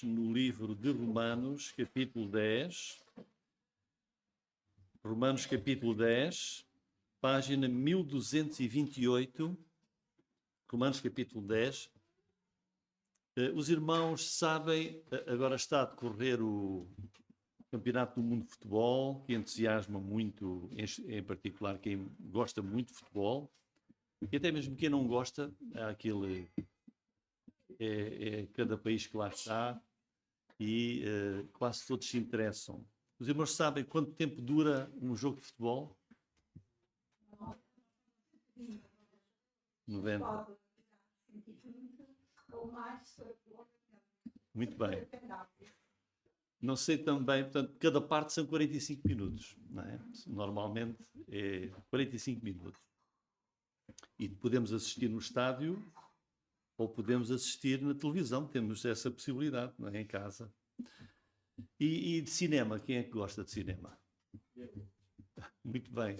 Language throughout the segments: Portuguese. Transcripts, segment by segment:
vez no livro de Romanos, capítulo 10. Romanos, capítulo 10, página 1228. Romanos, capítulo 10. Os irmãos sabem, agora está a decorrer o Campeonato do Mundo de Futebol, que entusiasma muito, em particular quem gosta muito de futebol, e até mesmo quem não gosta, há aquele... É cada país que lá está e quase todos se interessam. Os irmãos sabem quanto tempo dura um jogo de futebol? 90. Muito bem. Não sei também, portanto, cada parte são 45 minutos, não é? Normalmente é 45 minutos. E podemos assistir no estádio ou podemos assistir na televisão, temos essa possibilidade, não é? Em casa. E de cinema, quem é que gosta de cinema? Muito bem.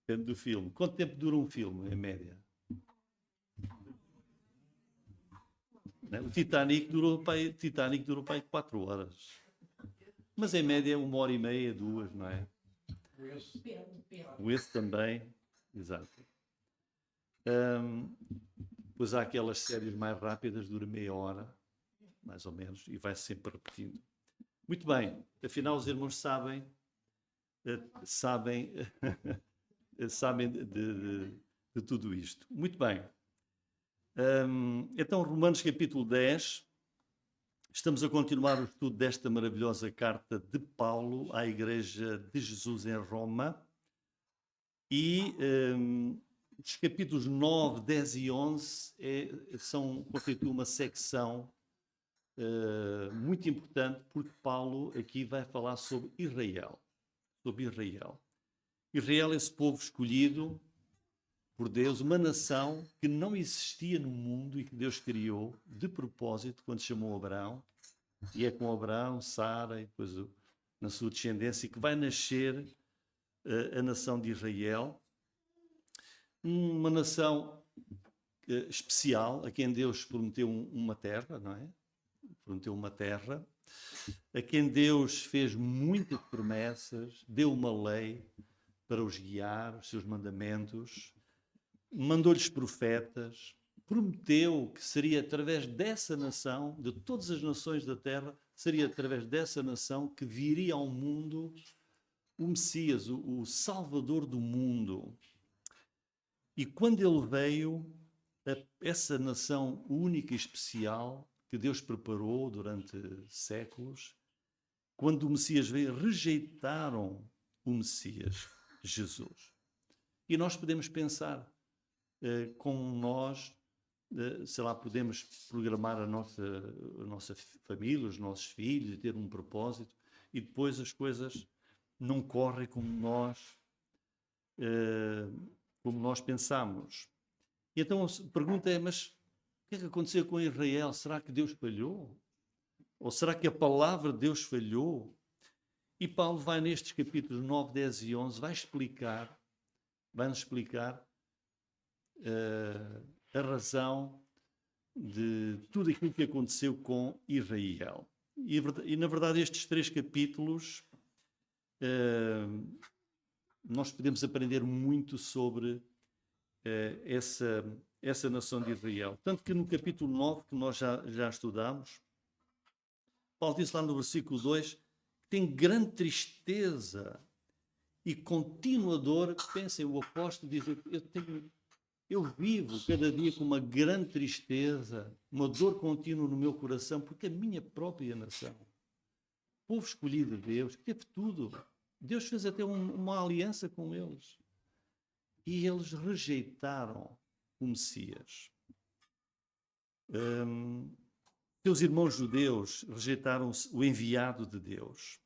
Depende do filme. Quanto tempo dura um filme, em média? O Titanic durou para aí 4 horas. Mas em média 1h30, 2, não é? O esse também, exato. Pois há aquelas séries mais rápidas, dura meia hora, mais ou menos, e vai sempre repetindo. Muito bem, afinal os irmãos sabem de tudo isto. Muito bem. Então, Romanos capítulo 10, estamos a continuar o estudo desta maravilhosa carta de Paulo à Igreja de Jesus em Roma. E os capítulos 9, 10 e 11 constituem uma secção muito importante, porque Paulo aqui vai falar sobre Israel. Israel é esse povo escolhido por Deus, uma nação que não existia no mundo e que Deus criou de propósito quando chamou Abraão. E é com Abraão, Sara e depois na sua descendência que vai nascer a nação de Israel. Uma nação especial, a quem Deus prometeu uma terra, não é? Prometeu uma terra, a quem Deus fez muitas promessas, deu uma lei para os guiar, os seus mandamentos, mandou-lhes profetas, prometeu que seria através dessa nação, de todas as nações da terra, seria através dessa nação que viria ao mundo o Messias, o Salvador do mundo. E quando ele veio, essa nação única e especial que Deus preparou durante séculos, quando o Messias veio, rejeitaram o Messias, Jesus. E nós podemos pensar, como nós, sei lá, podemos programar a nossa família, os nossos filhos, e ter um propósito, e depois as coisas não correm como nós pensamos. E então a pergunta é, mas o que é que aconteceu com Israel? Será que Deus falhou? Ou será que a palavra de Deus falhou? E Paulo vai nestes capítulos 9, 10 e 11, vai-nos explicar a razão de tudo aquilo que aconteceu com Israel. E na verdade estes 3 capítulos nós podemos aprender muito sobre essa nação de Israel. Tanto que no capítulo 9, que nós já estudámos, Paulo diz lá no versículo 2 que tem grande tristeza e contínua dor. Pensem, o apóstolo diz, eu vivo cada dia com uma grande tristeza, uma dor contínua no meu coração, porque a minha própria nação, povo escolhido de Deus, que teve tudo, Deus fez até uma aliança com eles. E eles rejeitaram o Messias. Seus irmãos judeus rejeitaram o enviado de Deus.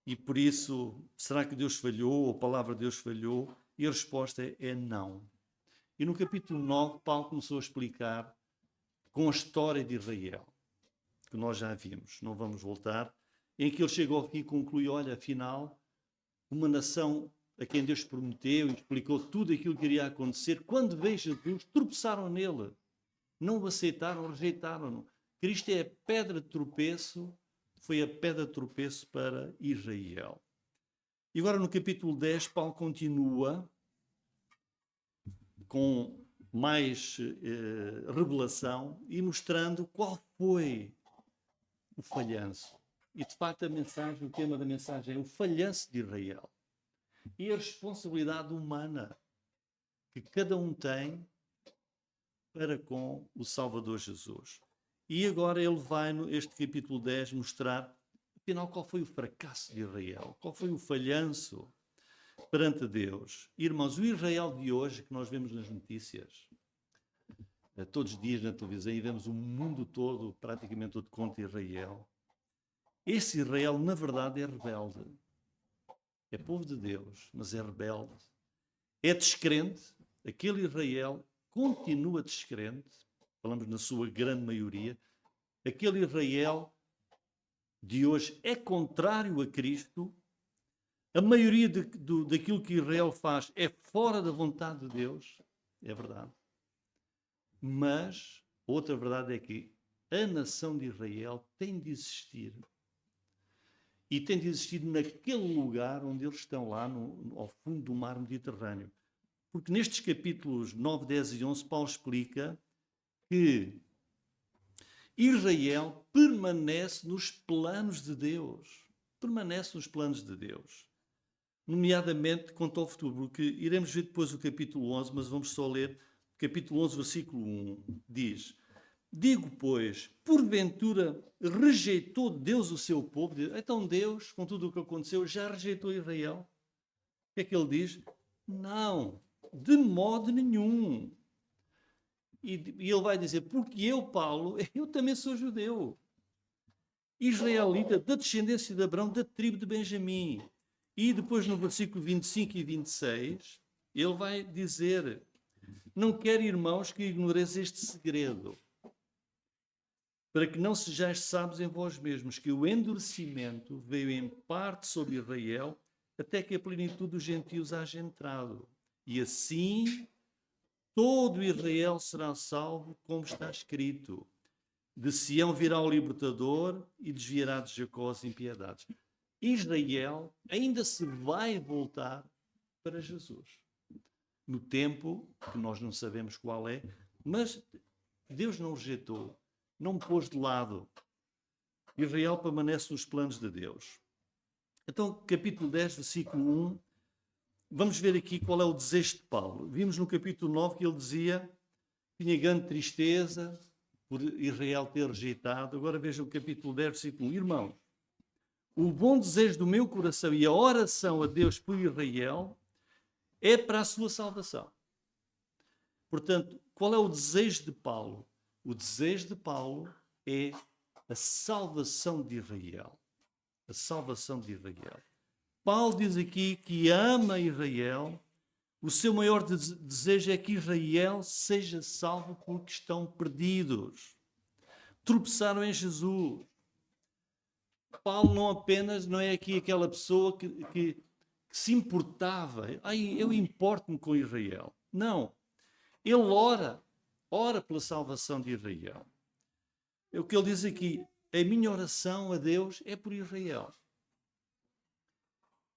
E por isso, será que Deus falhou? A palavra de Deus falhou? E a resposta é não. E no capítulo 9, Paulo começou a explicar com a história de Israel, que nós já vimos, não vamos voltar, em que ele chegou ao fim e conclui, olha, afinal, uma nação a quem Deus prometeu e explicou tudo aquilo que iria acontecer, quando veio Jesus, tropeçaram nele. não o aceitaram, rejeitaram-no. Cristo é a pedra de tropeço, foi a pedra de tropeço para Israel. E agora no capítulo 10, Paulo continua com mais revelação e mostrando qual foi o falhanço. E de facto a mensagem, o tema da mensagem é o falhanço de Israel. E a responsabilidade humana que cada um tem para com o Salvador Jesus. E agora ele vai, neste capítulo 10, mostrar, afinal, qual foi o fracasso de Israel, qual foi o falhanço perante Deus. Irmãos, o Israel de hoje, que nós vemos nas notícias, todos os dias na televisão, e vemos o mundo todo, praticamente todo, contra Israel. Esse Israel, na verdade, é rebelde. É povo de Deus, mas é rebelde. É descrente. Aquele Israel continua descrente. Falamos na sua grande maioria. Aquele Israel de hoje é contrário a Cristo. A maioria daquilo que Israel faz é fora da vontade de Deus. É verdade. Mas outra verdade é que a nação de Israel tem de existir. E tem de existir naquele lugar onde eles estão, lá ao fundo do mar Mediterrâneo. Porque nestes capítulos 9, 10 e 11, Paulo explica que Israel permanece nos planos de Deus. Permanece nos planos de Deus. Nomeadamente quanto ao futuro. Porque iremos ver depois o capítulo 11, mas vamos só ler o capítulo 11, versículo 1. Diz: digo, pois, porventura rejeitou Deus o seu povo? Então Deus, com tudo o que aconteceu, já rejeitou Israel? O que é que ele diz? Não, de modo nenhum. E ele vai dizer, porque eu, Paulo, eu também sou judeu. Israelita, da descendência de Abraão, da tribo de Benjamim. E depois no versículo 25 e 26, ele vai dizer, não quero, irmãos, que ignoreis este segredo, para que não sejais sábios em vós mesmos, que o endurecimento veio em parte sobre Israel, até que a plenitude dos gentios haja entrado. E assim todo Israel será salvo, como está escrito. De Sião virá o libertador e desviará de Jacó as impiedades. Israel ainda se vai voltar para Jesus. No tempo, que nós não sabemos qual é, mas Deus não rejeitou, não pôs de lado. Israel permanece nos planos de Deus. Então, capítulo 10, versículo 1, vamos ver aqui qual é o desejo de Paulo. Vimos no capítulo 9 que ele dizia que tinha grande tristeza por Israel ter rejeitado. Agora vejam o capítulo 10, versículo 1. Irmãos, o bom desejo do meu coração e a oração a Deus por Israel é para a sua salvação. Portanto, qual é o desejo de Paulo? O desejo de Paulo é a salvação de Israel. A salvação de Israel. Paulo diz aqui que ama Israel. O seu maior desejo é que Israel seja salvo porque estão perdidos. Tropeçaram em Jesus. Paulo não é aqui aquela pessoa que se importava. Eu importo-me com Israel. Não. Ele ora pela salvação de Israel. É o que ele diz aqui. A minha oração a Deus é por Israel.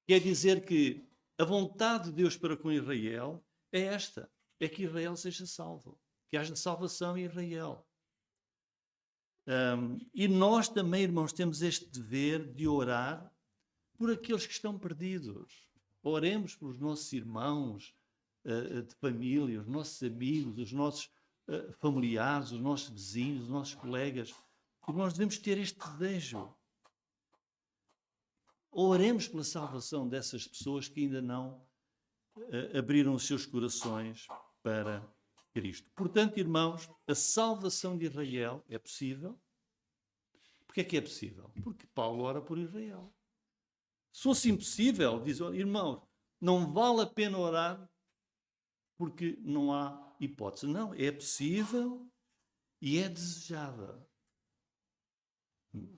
Quer dizer que a vontade de Deus para com Israel é esta. É que Israel seja salvo. Que haja salvação em Israel. E nós também, irmãos, temos este dever de orar por aqueles que estão perdidos. Oremos pelos nossos irmãos de família, os nossos amigos, os nossos familiares, os nossos vizinhos, os nossos colegas. E nós devemos ter este desejo. Oremos pela salvação dessas pessoas que ainda não abriram os seus corações para Cristo. Portanto, irmãos, a salvação de Israel é possível. Porquê é que é possível? Porque Paulo ora por Israel. Se fosse impossível, diz, irmãos, não vale a pena orar porque não há hipótese. Não, é possível e é desejável.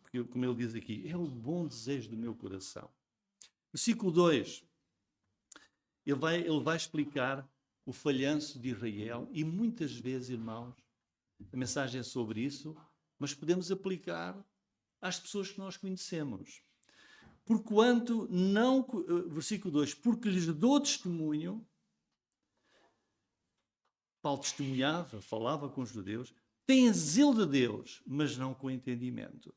Porque, como ele diz aqui, é o bom desejo do meu coração. Versículo 2. Ele vai explicar o falhanço de Israel e muitas vezes, irmãos, A mensagem é sobre isso, mas podemos aplicar às pessoas que nós conhecemos. Porquanto não, versículo 2, porque lhes dou testemunho, Paulo testemunhava, falava com os judeus, têm zelo de Deus, mas não com entendimento.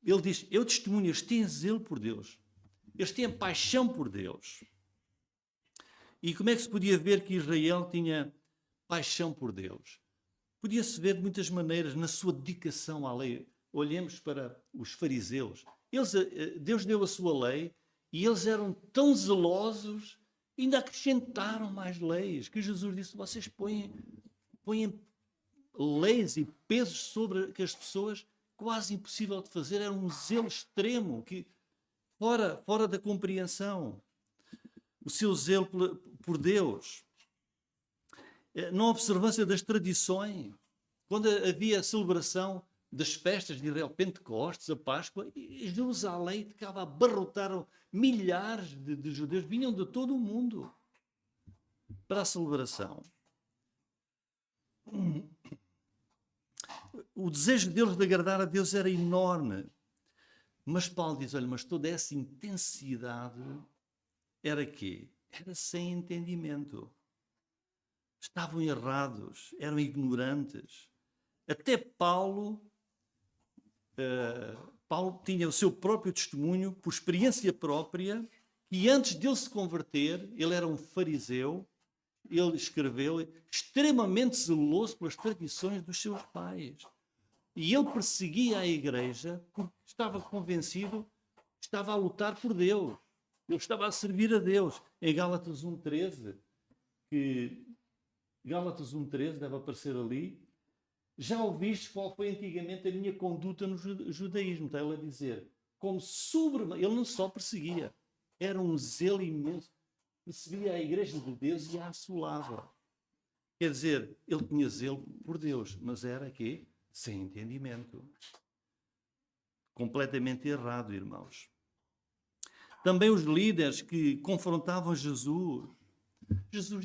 Ele diz, eu testemunho, eles têm zelo por Deus, eles têm paixão por Deus. E como é que se podia ver que Israel tinha paixão por Deus? Podia-se ver de muitas maneiras na sua dedicação à lei. Olhemos para os fariseus. Deus deu a sua lei e eles eram tão zelosos, ainda acrescentaram mais leis, que Jesus disse, vocês põem leis e pesos sobre as pessoas quase impossível de fazer. Era um zelo extremo, fora da compreensão. O seu zelo por Deus. Na observância das tradições, quando havia a celebração das festas de Israel, Pentecostes, a Páscoa, Jerusalém ficava abarrotaram milhares de judeus, vinham de todo o mundo para a celebração. O desejo deles de agradar a Deus era enorme. Mas Paulo diz, olha, mas toda essa intensidade era quê? Era sem entendimento. Estavam errados, eram ignorantes. Até Paulo tinha o seu próprio testemunho, por experiência própria, que antes dele se converter, ele era um fariseu, ele escreveu, extremamente zeloso pelas tradições dos seus pais. E ele perseguia a igreja porque estava convencido, estava a lutar por Deus. Ele estava a servir a Deus. Em Gálatas 1,13, Gálatas 1,13 deve aparecer ali, já ouviste qual foi antigamente a minha conduta no judaísmo? Está ele a dizer, como ele não só perseguia, era um zelo imenso, perseguia a igreja de Deus e a assolava. Quer dizer, ele tinha zelo por Deus, mas era quê? Sem entendimento. Completamente errado, irmãos. Também os líderes que confrontavam Jesus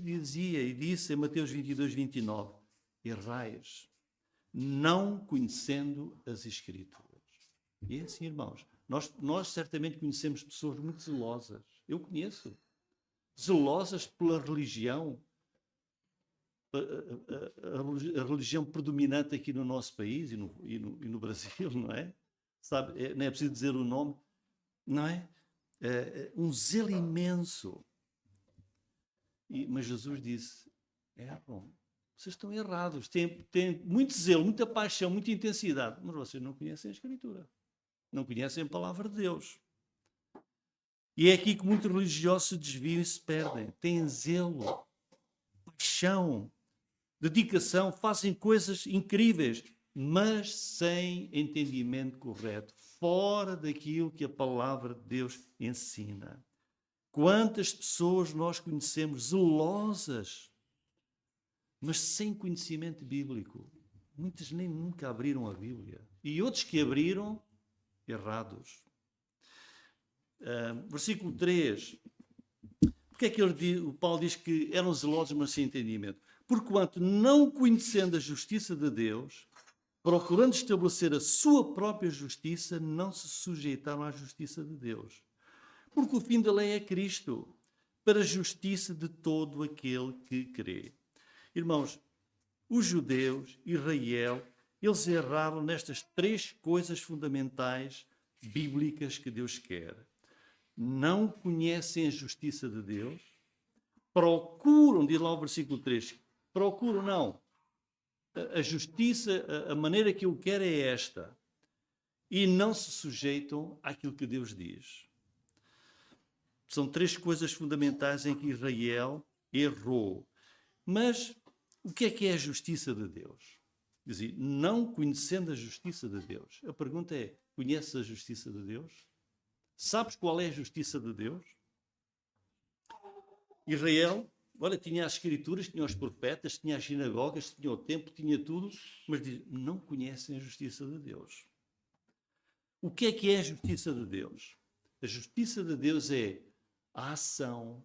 dizia e disse em Mateus 22, 29, errais, não conhecendo as Escrituras. E é assim, irmãos, nós certamente conhecemos pessoas muito zelosas. Eu conheço. Zelosas pela religião, a religião predominante aqui no nosso país e no Brasil, não é? Sabe, não é preciso dizer o nome, não é? Um zelo imenso. Mas Jesus disse, bom, vocês estão errados, têm muito zelo, muita paixão, muita intensidade, mas vocês não conhecem a Escritura, não conhecem a palavra de Deus. E é aqui que muitos religiosos se desviam e se perdem. Têm zelo, paixão, dedicação, fazem coisas incríveis, mas sem entendimento correto, fora daquilo que a palavra de Deus ensina. Quantas pessoas nós conhecemos zelosas, mas sem conhecimento bíblico? Muitas nem nunca abriram a Bíblia. E outros que abriram, errados. Versículo 3. Porque é que o Paulo diz que eram zelosos, mas sem entendimento? Porquanto, não conhecendo a justiça de Deus, procurando estabelecer a sua própria justiça, não se sujeitaram à justiça de Deus. Porque o fim da lei é Cristo, para a justiça de todo aquele que crê. Irmãos, os judeus, Israel, eles erraram nestas três coisas fundamentais bíblicas que Deus quer. Não conhecem a justiça de Deus, procuram, diz lá o versículo 3, procuram não, a justiça, a maneira que eu quero é esta, e não se sujeitam àquilo que Deus diz. São três coisas fundamentais em que Israel errou. Mas o que é a justiça de Deus? Quer dizer, não conhecendo a justiça de Deus. A pergunta é, conheces a justiça de Deus? Sabes qual é a justiça de Deus? Israel, olha, tinha as escrituras, tinha os profetas, tinha as sinagogas, tinha o templo, tinha tudo, mas diz, não conhecem a justiça de Deus. O que é a justiça de Deus? A justiça de Deus é a ação,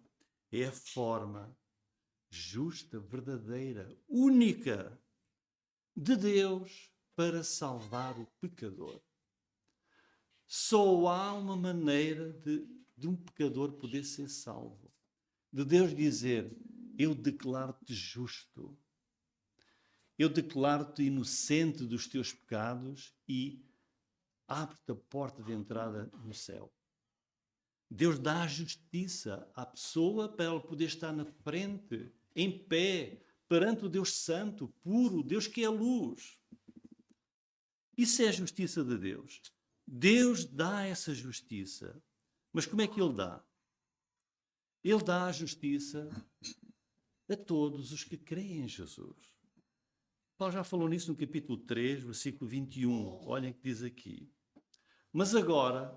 é a forma justa, verdadeira, única de Deus para salvar o pecador. Só há uma maneira de um pecador poder ser salvo. De Deus dizer, eu declaro-te justo. Eu declaro-te inocente dos teus pecados e abre-te a porta de entrada no céu. Deus dá a justiça à pessoa para ela poder estar na frente, em pé, perante o Deus Santo, puro, Deus que é luz. Isso é a justiça de Deus. Deus dá essa justiça. Mas como é que Ele dá? Ele dá a justiça a todos os que creem em Jesus. Paulo já falou nisso no capítulo 3, versículo 21. Olhem o que diz aqui. Mas agora,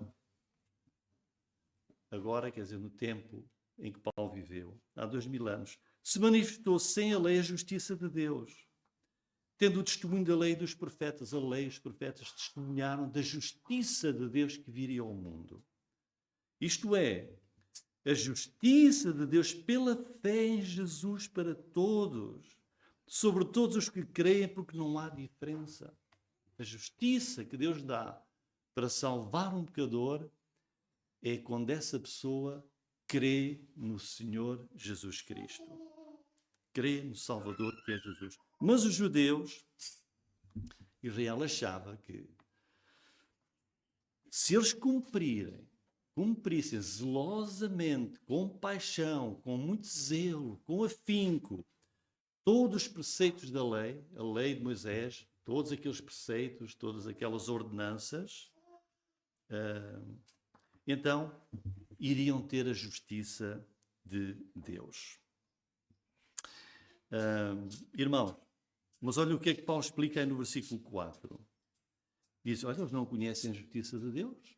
quer dizer, no tempo em que Paulo viveu, há 2000 anos, se manifestou sem a lei a justiça de Deus. Tendo o testemunho da lei e dos profetas, a lei e os profetas testemunharam da justiça de Deus que viria ao mundo. Isto é, a justiça de Deus pela fé em Jesus para todos, sobre todos os que creem, porque não há diferença. A justiça que Deus dá para salvar um pecador é quando essa pessoa crê no Senhor Jesus Cristo. Crê no Salvador que é Jesus. Mas os judeus, Israel achava que se eles cumprissem zelosamente, com paixão, com muito zelo, com afinco, todos os preceitos da lei, a lei de Moisés, todos aqueles preceitos, todas aquelas ordenanças, então iriam ter a justiça de Deus. Irmãos, mas olha o que é que Paulo explica aí no versículo 4. Diz, olha, eles não conhecem a justiça de Deus.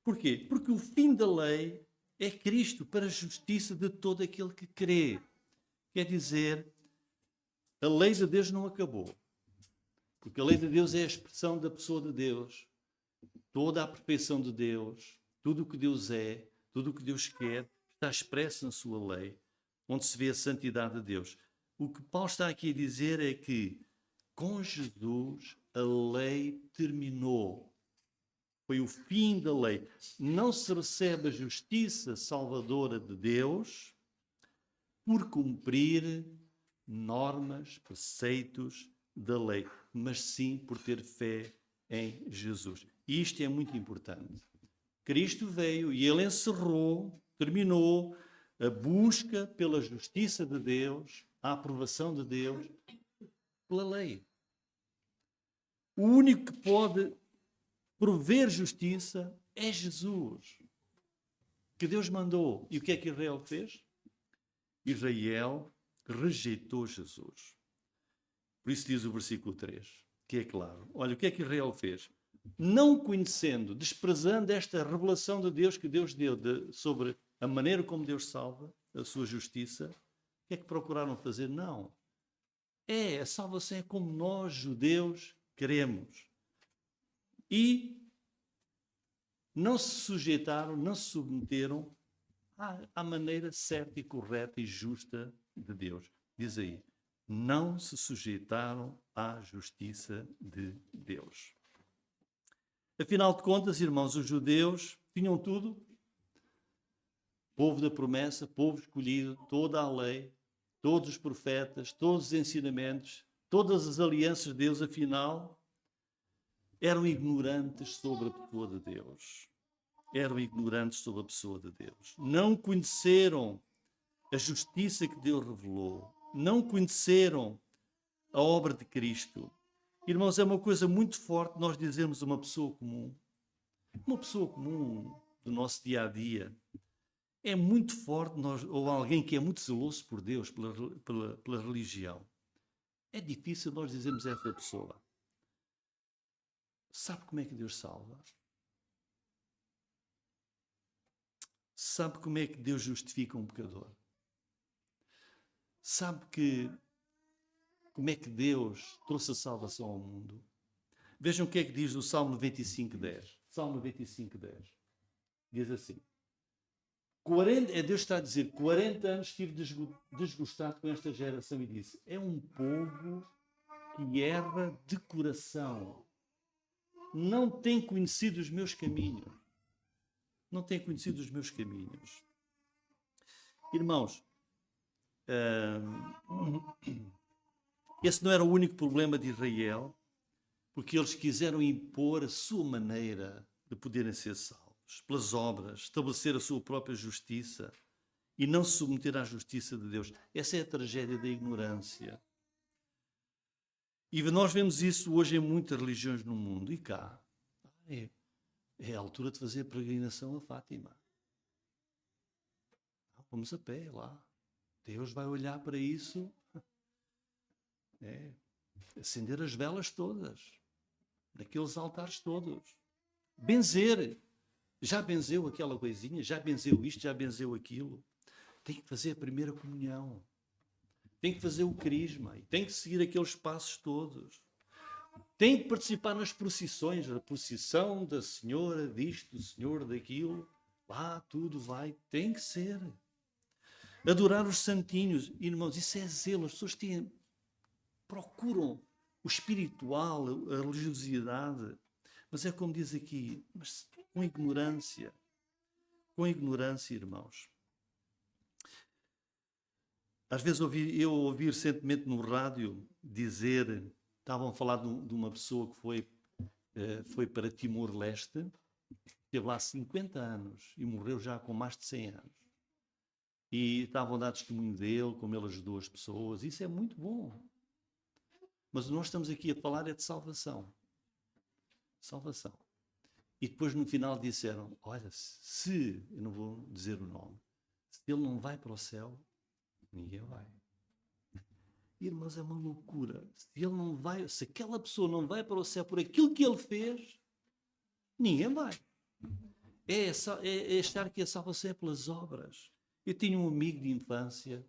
Porquê? Porque o fim da lei é Cristo para a justiça de todo aquele que crê. Quer dizer, a lei de Deus não acabou. Porque a lei de Deus é a expressão da pessoa de Deus. Toda a perfeição de Deus, tudo o que Deus é, tudo o que Deus quer, está expresso na sua lei, onde se vê a santidade de Deus. O que Paulo está aqui a dizer é que, com Jesus, a lei terminou. Foi o fim da lei. Não se recebe a justiça salvadora de Deus por cumprir normas, preceitos da lei, mas sim por ter fé em Jesus. E isto é muito importante. Cristo veio e Ele encerrou, terminou a busca pela justiça de Deus, a aprovação de Deus, pela lei. O único que pode prover justiça é Jesus, que Deus mandou. E o que é que Israel fez? Israel rejeitou Jesus. Por isso diz o versículo 3, que é claro. Olha, o que é que Israel fez? Não conhecendo, desprezando esta revelação de Deus que Deus deu sobre a maneira como Deus salva, a sua justiça, o que é que procuraram fazer? Não. A salvação é como nós, judeus, queremos. E não se sujeitaram, não se submeteram à maneira certa e correta e justa de Deus. Diz aí, não se sujeitaram à justiça de Deus. Afinal de contas, irmãos, os judeus tinham tudo. Povo da promessa, povo escolhido, toda a lei, todos os profetas, todos os ensinamentos, todas as alianças de Deus, afinal, eram ignorantes sobre a pessoa de Deus. Eram ignorantes sobre a pessoa de Deus. Não conheceram a justiça que Deus revelou. Não conheceram a obra de Cristo. Irmãos, é uma coisa muito forte nós dizermos uma pessoa comum do nosso dia a dia. É muito forte, ou alguém que é muito zeloso por Deus, pela religião. É difícil nós dizermos a essa pessoa: sabe como é que Deus salva? Sabe como é que Deus justifica um pecador? Sabe como é que Deus trouxe a salvação ao mundo? Vejam o que é que diz o Salmo 95:10. Salmo 95:10. Diz assim: Deus está a dizer, 40 anos estive desgostado com esta geração e disse, é um povo que erra de coração. Não tem conhecido os meus caminhos. Não tem conhecido os meus caminhos. Irmãos, esse não era o único problema de Israel, porque eles quiseram impor a sua maneira de poderem ser salvos, pelas obras, estabelecer a sua própria justiça e não se submeter à justiça de Deus. Essa é a tragédia da ignorância. E nós vemos isso hoje em muitas religiões no mundo. E cá, é a altura de fazer a peregrinação a Fátima. Vamos a pé lá. Deus vai olhar para isso. Acender as velas todas. Naqueles altares todos. Benzer. Já benzeu aquela coisinha? Já benzeu isto? Já benzeu aquilo? Tem que fazer a primeira comunhão. Tem que fazer o crisma. E tem que seguir aqueles passos todos. Tem que participar nas procissões. A procissão da Senhora disto, do Senhor daquilo. Lá tudo vai. Tem que ser. Adorar os santinhos. Irmãos, isso é zelo. As pessoas procuram o espiritual, a religiosidade. Mas é como diz aqui, mas com ignorância. Com ignorância, irmãos. Às vezes eu ouvi recentemente no rádio dizer, estavam a falar de uma pessoa que foi para Timor-Leste, esteve lá 50 anos e morreu já com mais de 100 anos. E estavam a dar testemunho dele, como ele ajudou as pessoas. Isso é muito bom. Mas nós estamos aqui a falar de salvação. Salvação. E depois no final disseram, olha, se, eu não vou dizer o nome, se ele não vai para o céu, ninguém vai. Irmãos, é uma loucura. Se aquela pessoa não vai para o céu por aquilo que ele fez, ninguém vai. É achar que a salvação é pelas obras. Eu tinha um amigo de infância,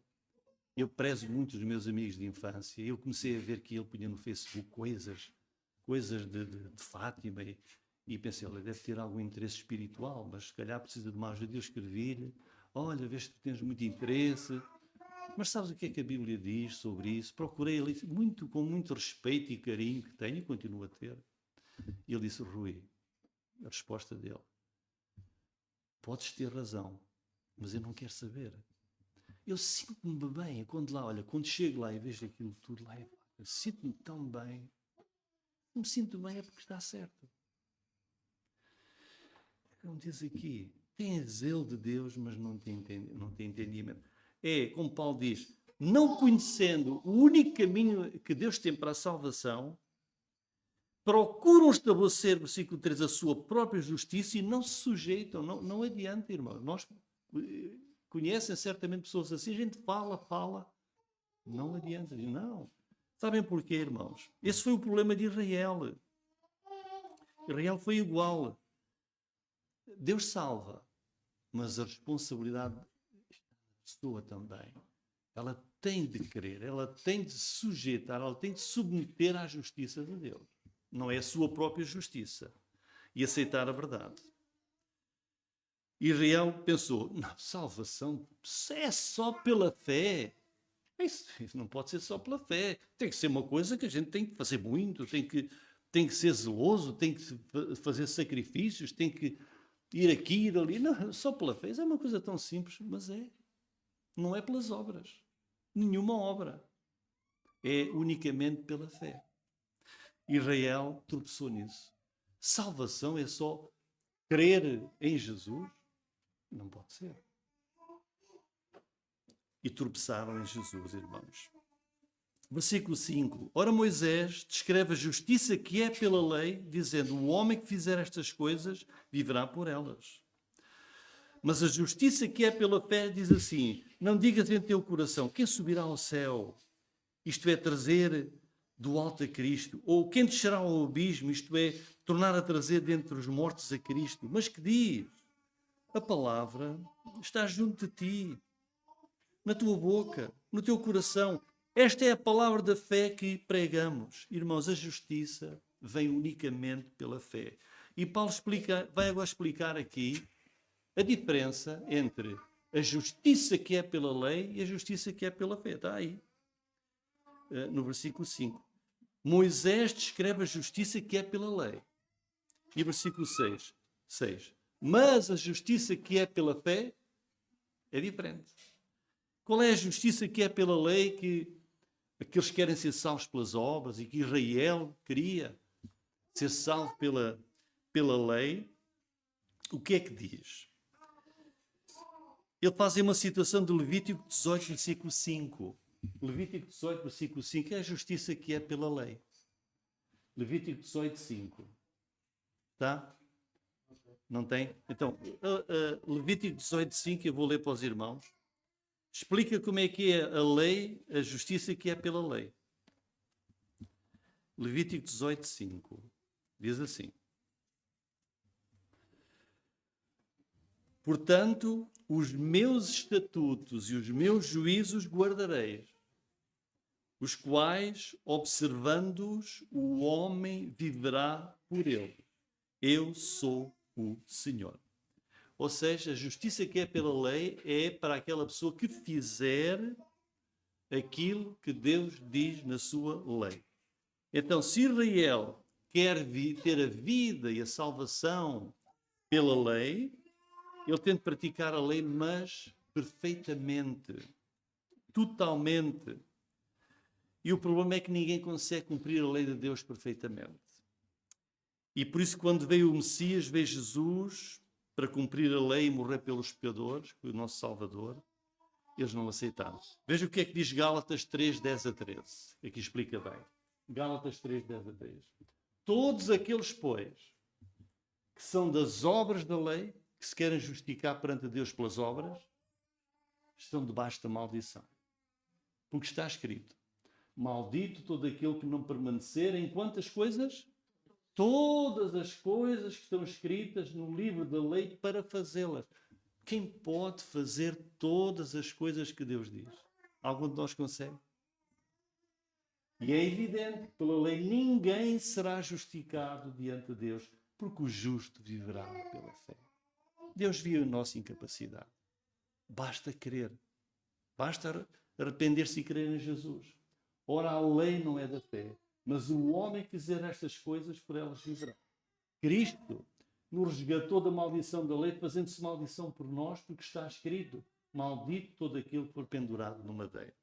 eu prezo muito os meus amigos de infância, eu comecei a ver que ele punha no Facebook coisas de Fátima e pensei, ele deve ter algum interesse espiritual, mas se calhar precisa de uma ajuda. Eu escrevi-lhe, olha, vês que tu tens muito interesse, mas sabes o que é que a Bíblia diz sobre isso? Procurei ali com muito respeito e carinho que tenho e continuo a ter. E ele disse, Rui, a resposta dele, podes ter razão, mas eu não quero saber. Eu sinto-me bem quando chego lá e vejo aquilo tudo lá, eu sinto-me tão bem. Me sinto bem é porque está certo. Como diz aqui, tem zelo de Deus, mas não tem entendimento. É, como Paulo diz, não conhecendo o único caminho que Deus tem para a salvação, procuram estabelecer, versículo 3, a sua própria justiça e não se sujeitam. Não adianta, irmão. Nós conhecem certamente pessoas assim, a gente fala, não adianta. Não. Sabem porquê, irmãos? Esse foi o problema de Israel. Israel foi igual. Deus salva, mas a responsabilidade da pessoa também. Ela tem de crer, ela tem de se sujeitar, ela tem de se submeter à justiça de Deus. Não é a sua própria justiça. E aceitar a verdade. Israel pensou, não, salvação é só pela fé. Isso não pode ser só pela fé. Tem que ser uma coisa que a gente tem que fazer muito, tem que ser zeloso, tem que fazer sacrifícios, tem que ir aqui, ir ali. Não, só pela fé. Isso é uma coisa tão simples, mas é. Não é pelas obras. Nenhuma obra. É unicamente pela fé. Israel tropeçou nisso. Salvação é só crer em Jesus? Não pode ser. E tropeçaram em Jesus, irmãos. Versículo 5. Ora, Moisés descreve a justiça que é pela lei, dizendo, o homem que fizer estas coisas viverá por elas. Mas a justiça que é pela fé diz assim, não digas em teu coração, quem subirá ao céu? Isto é, trazer do alto a Cristo. Ou quem descerá ao abismo? Isto é, tornar a trazer dentre os mortos a Cristo. Mas que diz? A palavra está junto de ti, na tua boca, no teu coração. Esta é a palavra da fé que pregamos. Irmãos, a justiça vem unicamente pela fé. E Paulo vai agora explicar aqui a diferença entre a justiça que é pela lei e a justiça que é pela fé. Está aí, no versículo 5. Moisés descreve a justiça que é pela lei. E versículo 6. Mas a justiça que é pela fé é diferente. Qual é a justiça que é pela lei, que aqueles que querem ser salvos pelas obras e que Israel queria ser salvo pela lei? O que é que diz? Ele faz uma citação de Levítico 18, versículo 5. Levítico 18, versículo 5 é a justiça que é pela lei. Levítico 18, 5. Tá? Não tem? Então, Levítico 18, 5, eu vou ler para os irmãos. Explica como é que é a lei, a justiça que é pela lei. Levítico 18, 5. Diz assim: portanto, os meus estatutos e os meus juízos guardareis, os quais, observando-os, o homem viverá por eles. Eu sou o Senhor. Ou seja, a justiça que é pela lei é para aquela pessoa que fizer aquilo que Deus diz na sua lei. Então, se Israel quer ter a vida e a salvação pela lei, ele tem de praticar a lei, mas perfeitamente, totalmente. E o problema é que ninguém consegue cumprir a lei de Deus perfeitamente. E por isso, quando veio o Messias, veio Jesus para cumprir a lei e morrer pelos pecadores, o nosso Salvador, eles não aceitaram. Veja o que é que diz Gálatas 3, 10 a 13. Aqui explica bem. Gálatas 3, 10 a 13. Todos aqueles, pois, que são das obras da lei, que se querem justificar perante Deus pelas obras, estão debaixo da maldição. Porque está escrito: maldito todo aquele que não permanecer em quantas coisas? Todas as coisas que estão escritas no livro da lei para fazê-las. Quem pode fazer todas as coisas que Deus diz? Algum de nós consegue? E é evidente que pela lei ninguém será justificado diante de Deus, porque o justo viverá pela fé. Deus viu a nossa incapacidade. Basta crer. Basta arrepender-se e crer em Jesus. Ora, a lei não é da fé, mas o homem que fizer estas coisas, por elas viverá. Cristo nos resgatou da maldição da lei, fazendo-se maldição por nós, porque está escrito: maldito todo aquele que for pendurado no madeiro.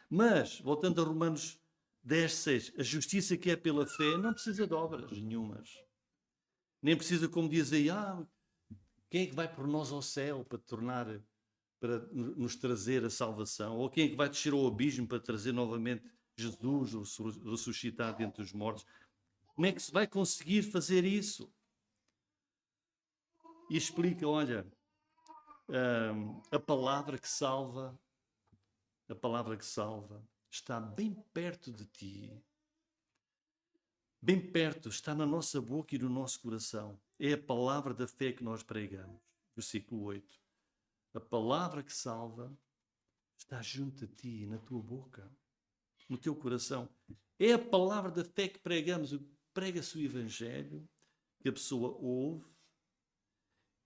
Mas, voltando a Romanos 10, 6, a justiça que é pela fé não precisa de obras nenhumas. Nem precisa, como diz aí, quem é que vai por nós ao céu para nos trazer a salvação? Ou quem é que vai descer ao abismo para trazer novamente Jesus ressuscitado dentre os mortos? Como é que se vai conseguir fazer isso? E explica, olha, a palavra que salva está bem perto de ti. Bem perto, está na nossa boca e no nosso coração. É a palavra da fé que nós pregamos. Versículo 8. A palavra que salva está junto a ti, na tua boca, no teu coração. É a palavra da fé que pregamos. Prega-se o Evangelho, que a pessoa ouve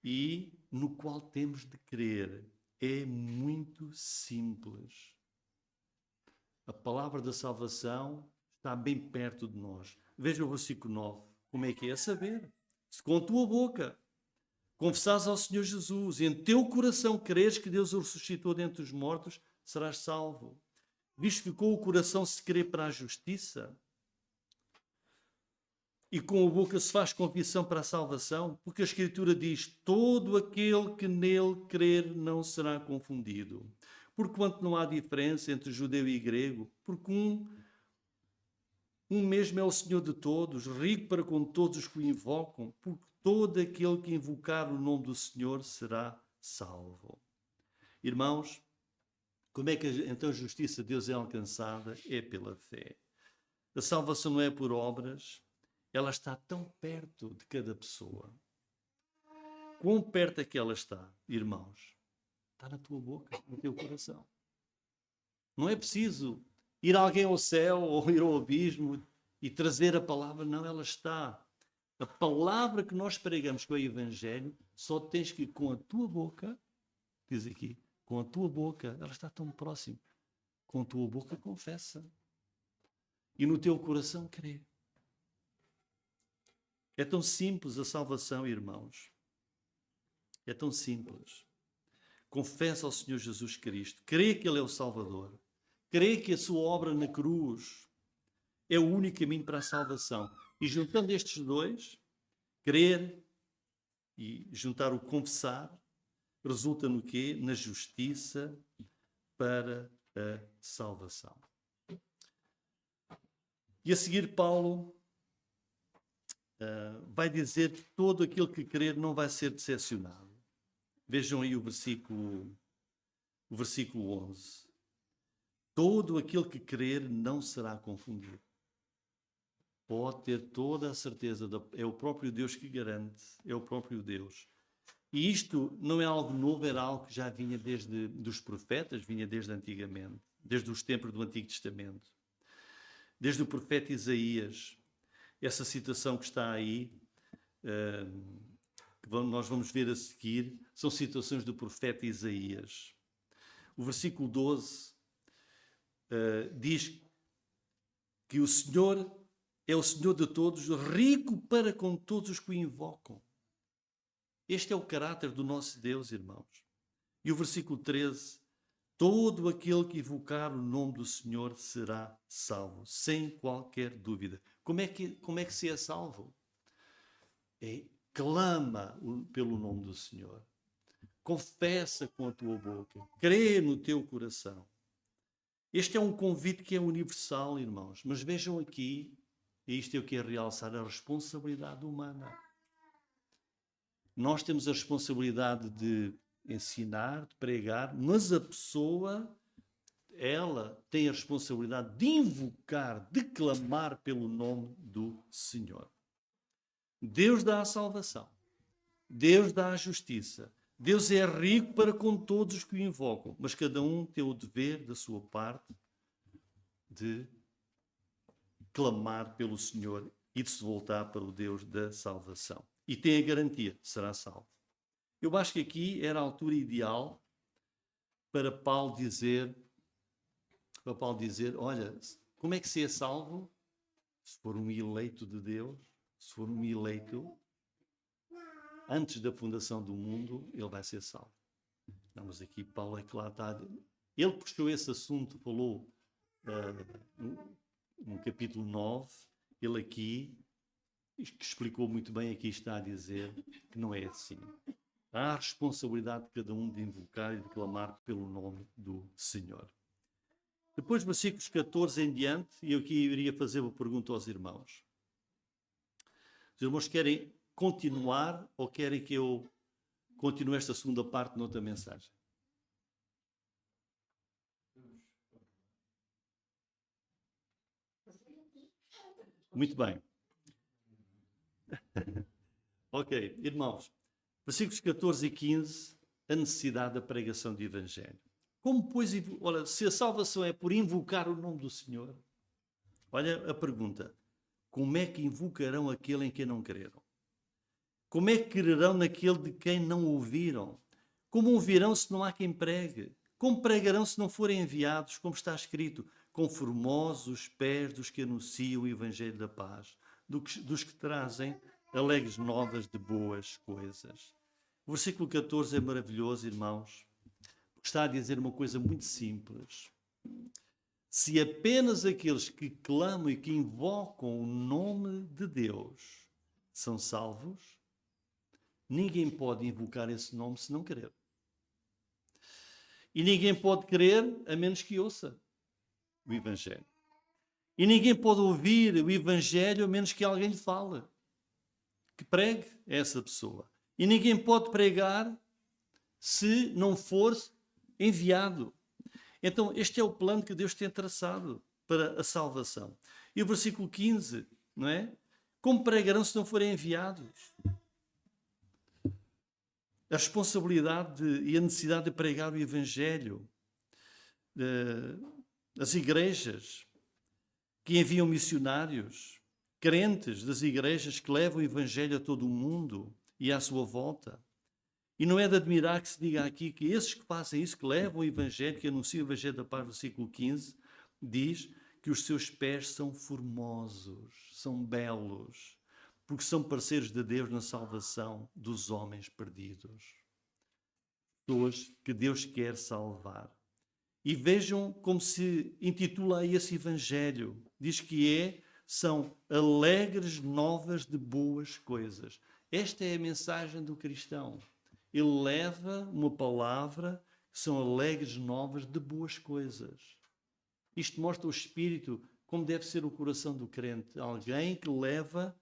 e no qual temos de crer. É muito simples. A palavra da salvação está bem perto de nós. Veja o versículo 9. Como é que é? A saber, se com a tua boca confessares ao Senhor Jesus, em teu coração creres que Deus o ressuscitou dentre os mortos, serás salvo. Visto que com o coração se crê para a justiça e com a boca se faz confissão para a salvação, porque a Escritura diz: todo aquele que nele crer não será confundido. Porquanto não há diferença entre judeu e grego, porque um mesmo é o Senhor de todos, rico para com todos os que o invocam, porque todo aquele que invocar o nome do Senhor será salvo. Irmãos, como é que então a justiça de Deus é alcançada? É pela fé. A salvação não é por obras, ela está tão perto de cada pessoa. Quão perto é que ela está, irmãos? Está na tua boca, no teu coração. Não é preciso ir alguém ao céu ou ir ao abismo e trazer a palavra. Não, ela está. A palavra que nós pregamos, que é o Evangelho, só tens que ir com a tua boca, diz aqui, com a tua boca, ela está tão próxima, com a tua boca confessa. e no teu coração crê. É tão simples a salvação, irmãos. É tão simples. Confessa ao Senhor Jesus Cristo. Crê que Ele é o Salvador. Crê que a sua obra na cruz é o único caminho para a salvação. E juntando estes dois, crer e juntar o confessar, resulta no quê? Na justiça para a salvação. E a seguir Paulo vai dizer que todo aquele que crer não vai ser decepcionado. Vejam aí o versículo 11. Todo aquele que crer não será confundido. Pode ter toda a certeza, é o próprio Deus que garante, é o próprio Deus. E isto não é algo novo, era algo que já vinha desde dos profetas, vinha desde antigamente, desde os tempos do Antigo Testamento. Desde o profeta Isaías, essa citação que está aí, que nós vamos ver a seguir, são citações do profeta Isaías. O versículo 12 diz que o Senhor é o Senhor de todos, rico para com todos os que o invocam. Este é o caráter do nosso Deus, irmãos. E o versículo 13, todo aquele que invocar o nome do Senhor será salvo, sem qualquer dúvida. Como é que se é salvo? Clama pelo nome do Senhor. Confessa com a tua boca. Crê no teu coração. Este é um convite que é universal, irmãos. Mas vejam aqui, e isto é o que é realçar, a responsabilidade humana. Nós temos a responsabilidade de ensinar, de pregar, mas a pessoa, ela tem a responsabilidade de invocar, de clamar pelo nome do Senhor. Deus dá a salvação. Deus dá a justiça. Deus é rico para com todos os que o invocam, mas cada um tem o dever da sua parte de clamar pelo Senhor e de se voltar para o Deus da salvação. E tem a garantia, será salvo. Eu acho que aqui era a altura ideal para Paulo dizer, olha, como é que se é salvo? Se for um eleito de Deus, se for um eleito, antes da fundação do mundo, ele vai ser salvo. Não, mas aqui Paulo é que lá está. Ele puxou esse assunto, falou no capítulo 9, ele aqui, que explicou muito bem, aqui está a dizer que não é assim. Há a responsabilidade de cada um de invocar e de clamar pelo nome do Senhor. Depois, versículos 14 em diante, e eu aqui iria fazer uma pergunta aos irmãos. Os irmãos querem continuar ou querem que eu continue esta segunda parte noutra mensagem? Muito bem. Ok, irmãos. Versículos 14 e 15, a necessidade da pregação do Evangelho. Como, pois, olha, se a salvação é por invocar o nome do Senhor, olha a pergunta, como é que invocarão aquele em quem não creram? Como é que crerão naquele de quem não ouviram? Como ouvirão se não há quem pregue? Como pregarão se não forem enviados, como está escrito, com formosos os pés dos que anunciam o Evangelho da paz, dos que trazem alegres novas de boas coisas. O versículo 14 é maravilhoso, irmãos, porque está a dizer uma coisa muito simples. Se apenas aqueles que clamam e que invocam o nome de Deus são salvos, ninguém pode invocar esse nome se não crer. E ninguém pode crer a menos que ouça o Evangelho. E ninguém pode ouvir o Evangelho a menos que alguém lhe fale, que pregue a essa pessoa. E ninguém pode pregar se não for enviado. Então, este é o plano que Deus tem traçado para a salvação. E o versículo 15, não é? Como pregarão se não forem enviados? A responsabilidade e a necessidade de pregar o Evangelho. As igrejas que enviam missionários, crentes das igrejas que levam o Evangelho a todo o mundo e à sua volta. E não é de admirar que se diga aqui que esses que fazem isso, que levam o Evangelho, que anunciam o Evangelho da paz, versículo 15, diz que os seus pés são formosos, são belos, porque são parceiros de Deus na salvação dos homens perdidos. Pessoas que Deus quer salvar. E vejam como se intitula esse Evangelho. Diz que são alegres novas de boas coisas. Esta é a mensagem do cristão. Ele leva uma palavra que são alegres novas de boas coisas. Isto mostra o espírito, como deve ser o coração do crente. Alguém que leva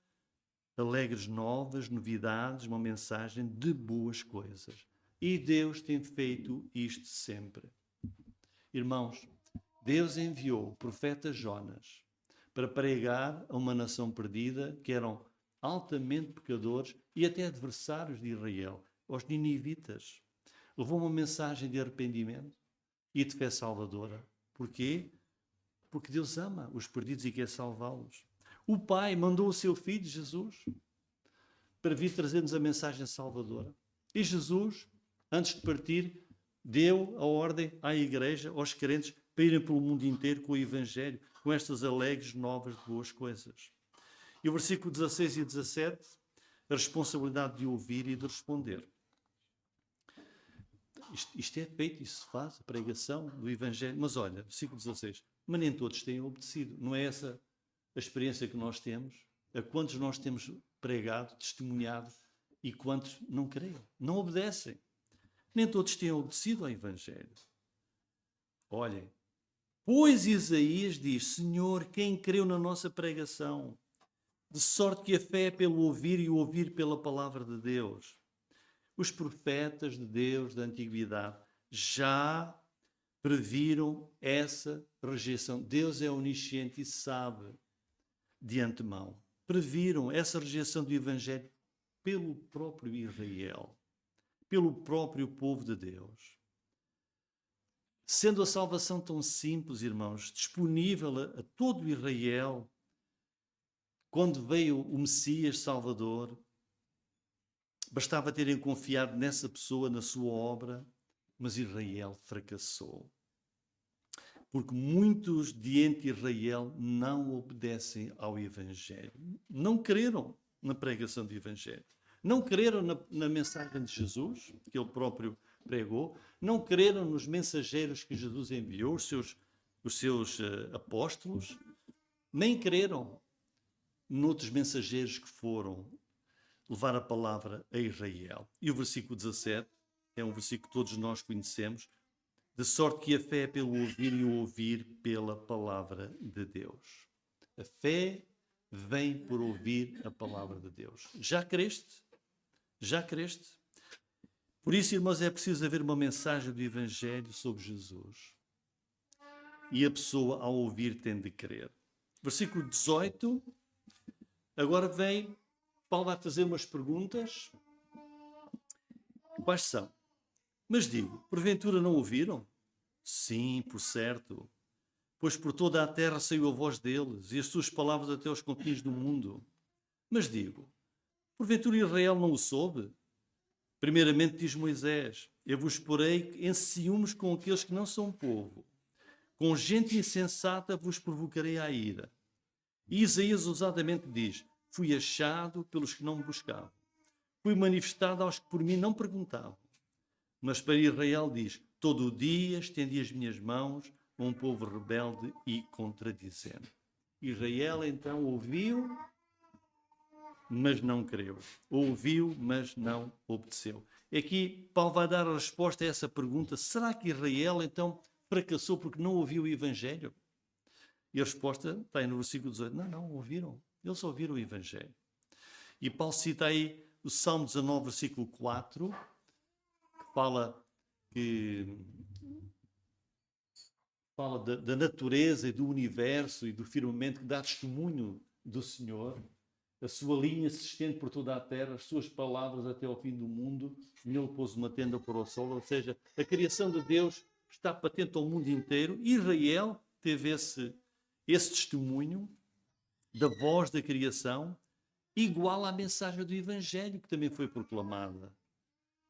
alegres novas, novidades, uma mensagem de boas coisas. E Deus tem feito isto sempre. Irmãos, Deus enviou o profeta Jonas para pregar a uma nação perdida que eram altamente pecadores e até adversários de Israel, aos ninivitas. Levou uma mensagem de arrependimento e de fé salvadora. Porquê? Porque Deus ama os perdidos e quer salvá-los. O Pai mandou o seu Filho, Jesus, para vir trazer-nos a mensagem salvadora. E Jesus, antes de partir, deu a ordem à igreja, aos crentes, para irem pelo mundo inteiro com o Evangelho, com estas alegres novas de boas coisas. E o versículo 16 e 17, a responsabilidade de ouvir e de responder. Isto é feito, isso se faz, a pregação do Evangelho. Mas olha, versículo 16, mas nem todos têm obedecido. Não é essa a experiência que nós temos? A quantos nós temos pregado, testemunhado e quantos não creem, não obedecem? Nem todos têm obedecido ao Evangelho. Olhem, pois Isaías diz, Senhor, quem creu na nossa pregação? De sorte que a fé é pelo ouvir e o ouvir pela palavra de Deus. Os profetas de Deus da antiguidade já previram essa rejeição. Deus é onisciente e sabe de antemão. Previram essa rejeição do Evangelho pelo próprio Israel, pelo próprio povo de Deus. Sendo a salvação tão simples, irmãos, disponível a todo Israel, quando veio o Messias Salvador, bastava terem confiado nessa pessoa, na sua obra, mas Israel fracassou. Porque muitos de entre Israel não obedecem ao Evangelho. Não creram na pregação do Evangelho. Não creram na mensagem de Jesus, que ele próprio pregou. Não creram nos mensageiros que Jesus enviou, os seus apóstolos. Nem creram noutros mensageiros que foram levar a palavra a Israel. E o versículo 17 é um versículo que todos nós conhecemos. De sorte que a fé é pelo ouvir e o ouvir pela palavra de Deus. A fé vem por ouvir a palavra de Deus. Já creste? Já creste? Por isso, irmãos, é preciso haver uma mensagem do Evangelho sobre Jesus. E a pessoa, ao ouvir, tem de crer. Versículo 18. Agora vem, Paulo vai fazer umas perguntas. Quais são? Mas digo, porventura não ouviram? Sim, por certo. Pois por toda a terra saiu a voz deles, e as suas palavras até aos confins do mundo. Mas digo, porventura Israel não o soube? Primeiramente diz Moisés, eu vos porei em ciúmes com aqueles que não são povo. Com gente insensata vos provocarei a ira. E Isaías ousadamente diz, fui achado pelos que não me buscavam. Fui manifestado aos que por mim não perguntavam. Mas para Israel diz, todo o dia estendi as minhas mãos a um povo rebelde e contradizendo. Israel então ouviu, mas não creu. Ouviu, mas não obedeceu. Aqui Paulo vai dar a resposta a essa pergunta. Será que Israel então fracassou porque não ouviu o Evangelho? E a resposta está aí no versículo 18. Não ouviram. Eles ouviram o Evangelho. E Paulo cita aí o Salmo 19, versículo 4, fala da natureza e do universo e do firmamento que dá testemunho do Senhor. A sua linha se estende por toda a terra, as suas palavras até ao fim do mundo. Nele pôs uma tenda para o sol. Ou seja, a criação de Deus está patente ao mundo inteiro. Israel teve esse testemunho da voz da criação, igual à mensagem do Evangelho que também foi proclamada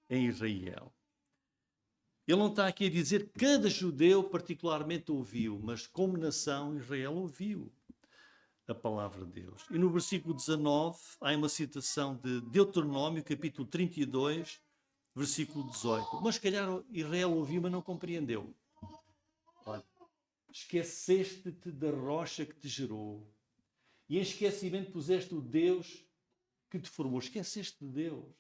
em Israel. Ele não está aqui a dizer que cada judeu particularmente ouviu, mas como nação Israel ouviu a palavra de Deus. E no versículo 19 há uma citação de Deuteronômio, capítulo 32, versículo 18. Mas se calhar Israel ouviu, mas não compreendeu. Olha, esqueceste-te da rocha que te gerou, e em esquecimento puseste o Deus que te formou. Esqueceste de Deus.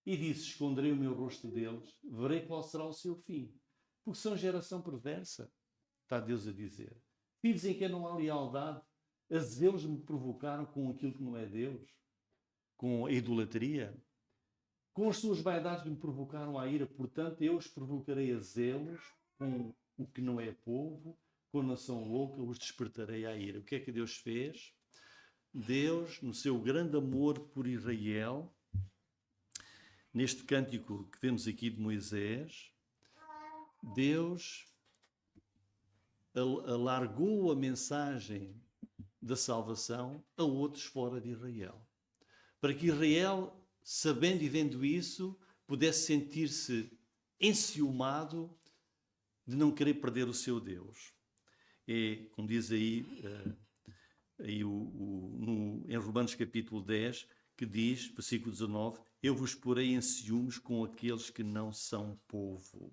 E disse: esconderei o meu rosto deles, verei qual será o seu fim. Porque são geração perversa, está Deus a dizer. Filhos em que não há lealdade, a zelos me provocaram com aquilo que não é Deus, com a idolatria. Com as suas vaidades me provocaram a ira, portanto eu os provocarei a zelos com o que não é povo, com a nação louca os despertarei à ira. O que é que Deus fez? Deus, no seu grande amor por Israel, neste cântico que vemos aqui de Moisés, Deus alargou a mensagem da salvação a outros fora de Israel. Para que Israel, sabendo e vendo isso, pudesse sentir-se enciumado de não querer perder o seu Deus. É, como diz aí, em Romanos capítulo 10, que diz, versículo 19, eu vos porei em ciúmes com aqueles que não são povo.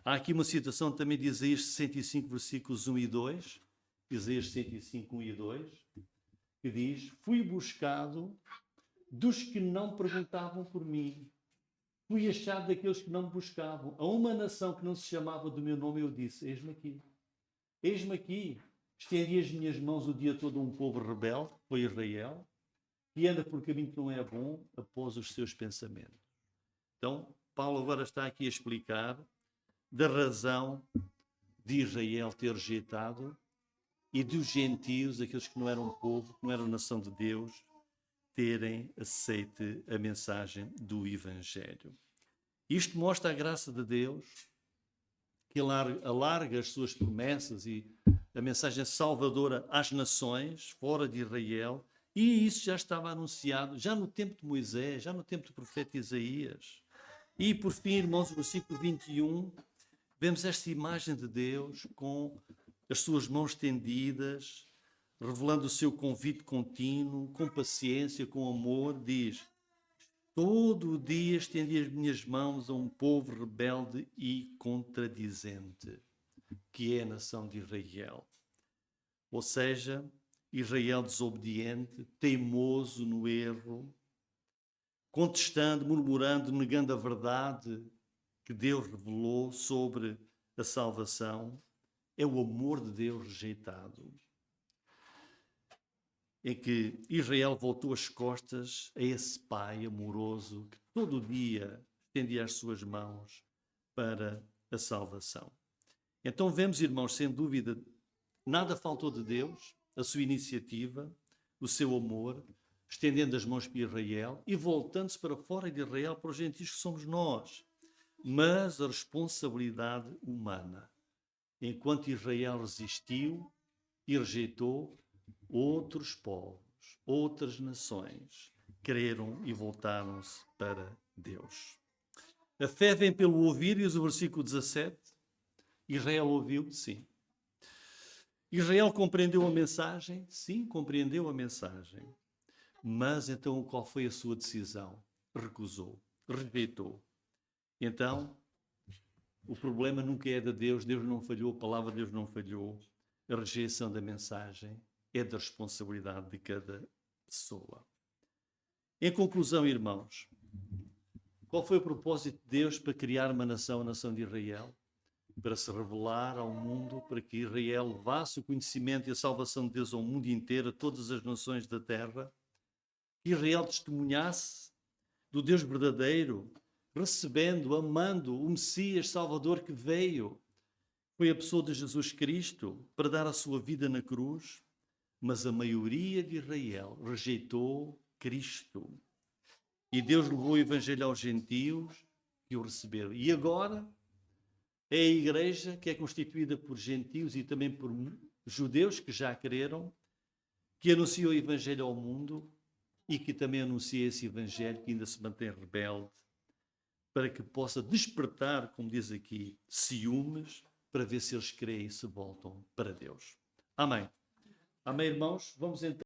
Há aqui uma citação também de Isaías 65, versículos 1 e 2, Isaías 65, 1 e 2, que diz, fui buscado dos que não perguntavam por mim, fui achado daqueles que não me buscavam. A uma nação que não se chamava do meu nome, eu disse, eis-me aqui. Eis-me aqui. Estendi as minhas mãos o dia todo a um povo rebelde, foi Israel, que anda por caminho que não é bom após os seus pensamentos. Então, Paulo agora está aqui a explicar da razão de Israel ter rejeitado e dos gentios, aqueles que não eram povo, que não eram nação de Deus, terem aceite a mensagem do Evangelho. Isto mostra a graça de Deus, que alarga as suas promessas e a mensagem salvadora às nações, fora de Israel, e isso já estava anunciado, já no tempo de Moisés, já no tempo do profeta Isaías. E, por fim, irmãos, no versículo 21, vemos esta imagem de Deus com as suas mãos estendidas, revelando o seu convite contínuo, com paciência, com amor, diz, todo o dia estendi as minhas mãos a um povo rebelde e contradizente, que é a nação de Israel. Ou seja, Israel desobediente, teimoso no erro, contestando, murmurando, negando a verdade que Deus revelou sobre a salvação, é o amor de Deus rejeitado. Em que Israel voltou as costas a esse pai amoroso que todo dia estendia as suas mãos para a salvação. Então vemos, irmãos, sem dúvida, nada faltou de Deus, a sua iniciativa, o seu amor, estendendo as mãos para Israel e voltando-se para fora de Israel, para os gentios que somos nós. Mas a responsabilidade humana. Enquanto Israel resistiu e rejeitou, outros povos, outras nações creram e voltaram-se para Deus. A fé vem pelo ouvir, diz o versículo 17. Israel ouviu? Sim. Israel compreendeu a mensagem? Sim, compreendeu a mensagem. Mas então qual foi a sua decisão? Recusou, rejeitou. Então, o problema nunca é de Deus, Deus não falhou, a palavra de Deus não falhou. A rejeição da mensagem é da responsabilidade de cada pessoa. Em conclusão, irmãos, qual foi o propósito de Deus para criar uma nação, a nação de Israel? Para se revelar ao mundo, para que Israel levasse o conhecimento e a salvação de Deus ao mundo inteiro, a todas as nações da terra. Que Israel testemunhasse do Deus verdadeiro, recebendo, amando o Messias Salvador que veio. Foi a pessoa de Jesus Cristo para dar a sua vida na cruz, mas a maioria de Israel rejeitou Cristo. E Deus levou o Evangelho aos gentios que o receberam. E agora é a igreja que é constituída por gentios e também por judeus que já creram, que anuncia o Evangelho ao mundo e que também anuncia esse Evangelho que ainda se mantém rebelde para que possa despertar, como diz aqui, ciúmes, para ver se eles creem e se voltam para Deus. Amém. Amém, irmãos? Vamos então.